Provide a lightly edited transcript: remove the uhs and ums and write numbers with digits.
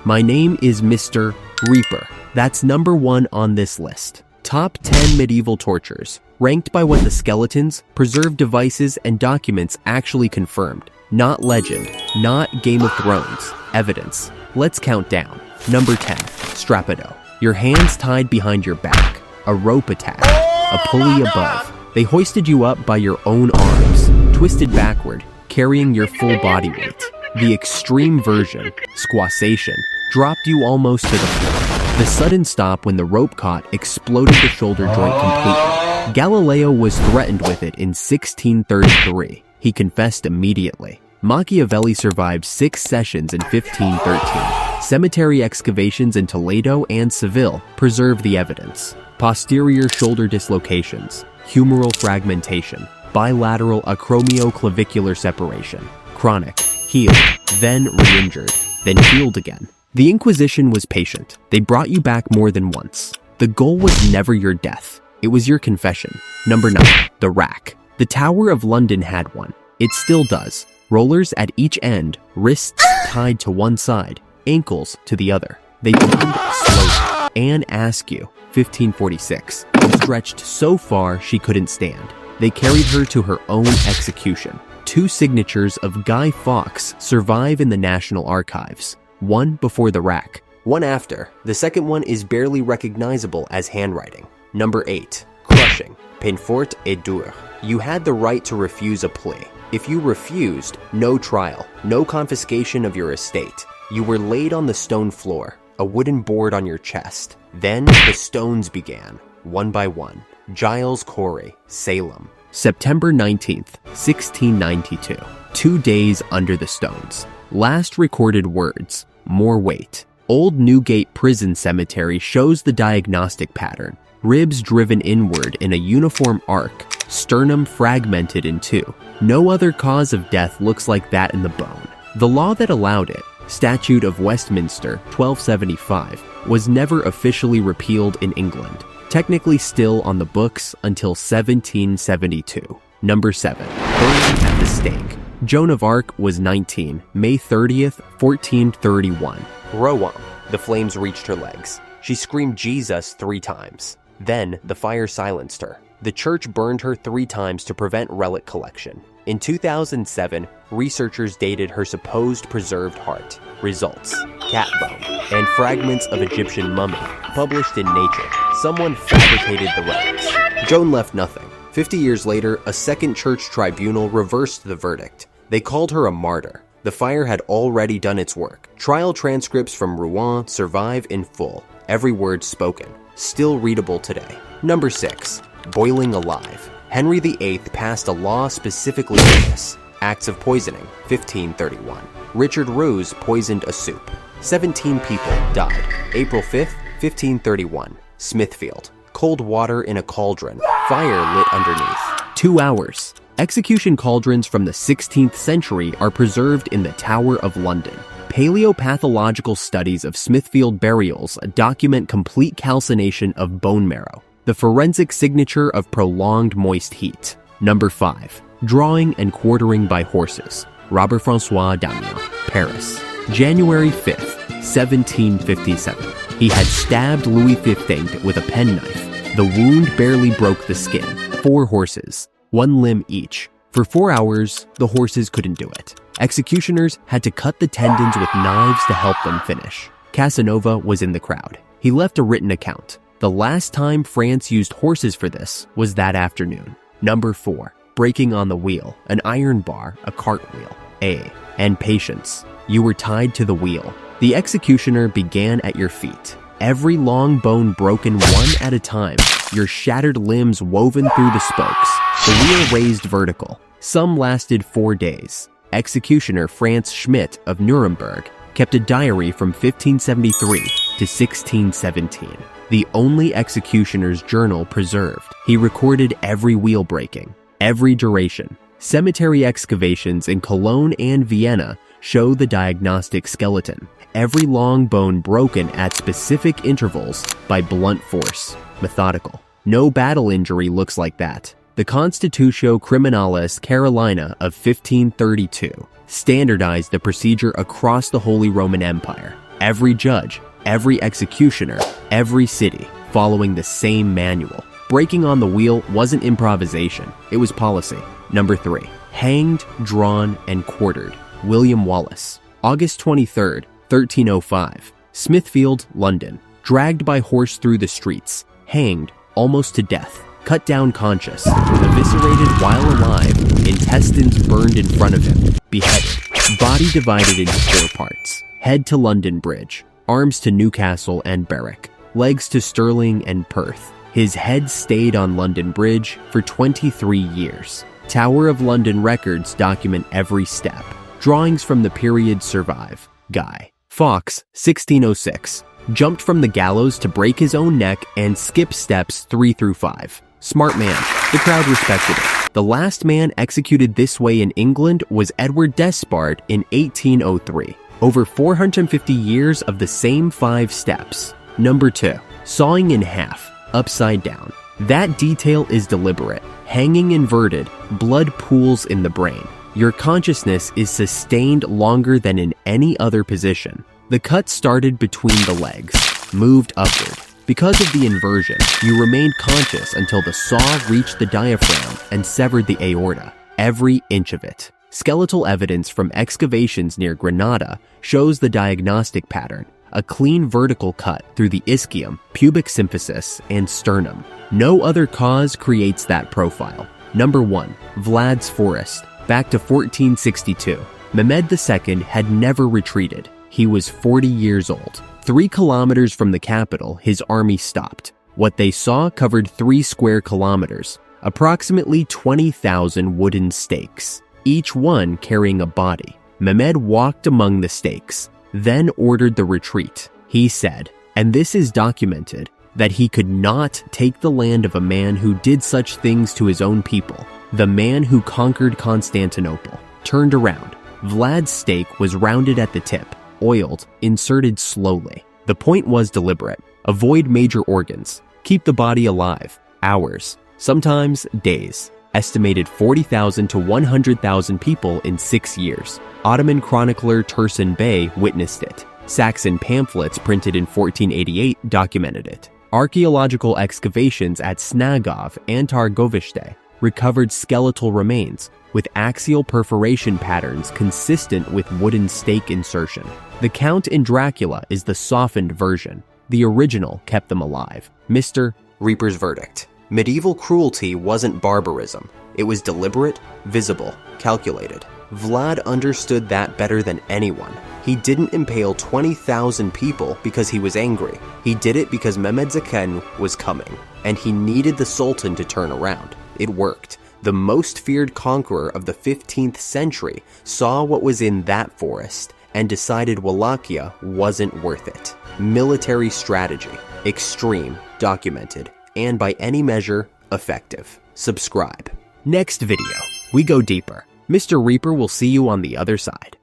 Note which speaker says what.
Speaker 1: My name is Mr. Reaper. That's number 1 on this list. Top 10 medieval tortures, ranked by what the skeletons, preserved devices, and documents actually confirmed. Not legend, not Game of Thrones, evidence. Let's count down. Number 10, Strapado. Your hands tied behind your back, a rope attached, a pulley above. They hoisted you up by your own arms, twisted backward, carrying your full body weight. The extreme version, squassation, dropped you almost to the floor. The sudden stop when the rope caught exploded the shoulder joint completely. Galileo was threatened with it in 1633. He confessed immediately. Machiavelli survived 6 sessions in 1513. Cemetery excavations in Toledo and Seville preserve the evidence. Posterior shoulder dislocations, humeral fragmentation, bilateral acromioclavicular separation, chronic, healed, then re-injured, then healed again. The Inquisition was patient. They brought you back more than once. The goal was never your death. It was your confession. Number 9, the rack. The Tower of London had one. It still does. Rollers at each end, wrists tied to one side, ankles to the other. They turned slowly. Anne Askew, 1546, stretched so far she couldn't stand. They carried her to her own execution. 2 signatures of Guy Fawkes survive in the National Archives. One before the rack, one after. The second one is barely recognizable as handwriting. Number 8, crushing, peine forte et dure. You had the right to refuse a plea. If you refused, no trial, no confiscation of your estate. You were laid on the stone floor, a wooden board on your chest. Then the stones began, one by one. Giles Corey, Salem. September 19th, 1692. 2 days under the stones. Last recorded words, more weight. Old Newgate Prison Cemetery shows the diagnostic pattern. Ribs driven inward in a uniform arc, sternum fragmented in 2. No other cause of death looks like that in the bone. The law that allowed it, Statute of Westminster, 1275, was never officially repealed in England. Technically still on the books until 1772. Number 7, burning at the stake. Joan of Arc was 19, May 30th, 1431. Rowan. The flames reached her legs. She screamed Jesus 3 times. Then the fire silenced her. The church burned her 3 times to prevent relic collection. In 2007, researchers dated her supposed preserved heart. Results: cat bone and fragments of Egyptian mummy. Published in Nature. Someone fabricated the relics. Joan left nothing. 50 years later, a second church tribunal reversed the verdict. They called her a martyr. The fire had already done its work. Trial transcripts from Rouen survive in full. Every word spoken. Still readable today. Number 6, boiling alive. Henry VIII passed a law specifically for this. Acts of poisoning, 1531. Richard Roos poisoned a soup. 17 people died. April 5th, 1531. Smithfield. Cold water in a cauldron. Fire lit underneath. 2 hours. Execution cauldrons from the 16th century are preserved in the Tower of London. Paleopathological studies of Smithfield burials document complete calcination of bone marrow, the forensic signature of prolonged moist heat. Number 5. Drawing and quartering by horses. Robert-François Damiens, Paris. January 5th, 1757. He had stabbed Louis XV with a penknife. The wound barely broke the skin. 4 horses, 1 limb each. For 4 hours, the horses couldn't do it. Executioners had to cut the tendons with knives to help them finish. Casanova was in the crowd. He left a written account. The last time France used horses for this was that afternoon. Number 4. Breaking on the wheel, an iron bar, a cartwheel. And patience. You were tied to the wheel. The executioner began at your feet. Every long bone broken one at a time, your shattered limbs woven through the spokes. The wheel raised vertical. Some lasted 4 days. Executioner Franz Schmidt of Nuremberg kept a diary from 1573 to 1617. The only executioner's journal preserved. He recorded every wheel breaking, every duration. Cemetery excavations in Cologne and Vienna show the diagnostic skeleton. Every long bone broken at specific intervals by blunt force. Methodical. No battle injury looks like that. The Constitutio Criminalis Carolina of 1532 standardized the procedure across the Holy Roman Empire. Every judge, every executioner, every city following the same manual. Breaking on the wheel wasn't improvisation, it was policy. Number 3. Hanged, drawn, and quartered. William Wallace. August 23rd, 1305. Smithfield, London. Dragged by horse through the streets. Hanged, almost to death. Cut down conscious. Eviscerated while alive. Intestines burned in front of him. Beheaded. Body divided into 4 parts. Head to London Bridge. Arms to Newcastle and Berwick. Legs to Stirling and Perth. His head stayed on London Bridge for 23 years. Tower of London records document every step. Drawings from the period survive. Guy Fawkes, 1606. Jumped from the gallows to break his own neck and skip steps 3 through 5. Smart man. The crowd respected it. The last man executed this way in England was Edward Despard in 1803. Over 450 years of the same 5 steps. Number 2. Sawing in half, upside down. That detail is deliberate. Hanging inverted, blood pools in the brain. Your consciousness is sustained longer than in any other position. The cut started between the legs, moved upward. Because of the inversion, you remained conscious until the saw reached the diaphragm and severed the aorta, every inch of it. Skeletal evidence from excavations near Granada shows the diagnostic pattern, a clean vertical cut through the ischium, pubic symphysis, and sternum. No other cause creates that profile. Number 1. Vlad's Forest. Back to 1462. Mehmed II had never retreated. He was 40 years old. 3 kilometers from the capital, his army stopped. What they saw covered 3 square kilometers, approximately 20,000 wooden stakes, each one carrying a body. Mehmed walked among the stakes, then ordered the retreat. He said, and this is documented, that he could not take the land of a man who did such things to his own people. The man who conquered Constantinople turned around. Vlad's stake was rounded at the tip, oiled, inserted slowly. The point was deliberate. Avoid major organs. Keep the body alive. Hours, sometimes days. Estimated 40,000 to 100,000 people in 6 years. Ottoman chronicler Tursun Bey witnessed it. Saxon pamphlets printed in 1488 documented it. Archaeological excavations at Snagov and Targovishte recovered skeletal remains with axial perforation patterns consistent with wooden stake insertion. The Count in Dracula is the softened version. The original kept them alive. Mr. Reaper's verdict. Medieval cruelty wasn't barbarism. It was deliberate, visible, calculated. Vlad understood that better than anyone. He didn't impale 20,000 people because he was angry. He did it because Mehmed II was coming, and he needed the Sultan to turn around. It worked. The most feared conqueror of the 15th century saw what was in that forest and decided Wallachia wasn't worth it. Military strategy. Extreme, documented, and by any measure, effective. Subscribe. Next video, we go deeper. Mr. Reaper will see you on the other side.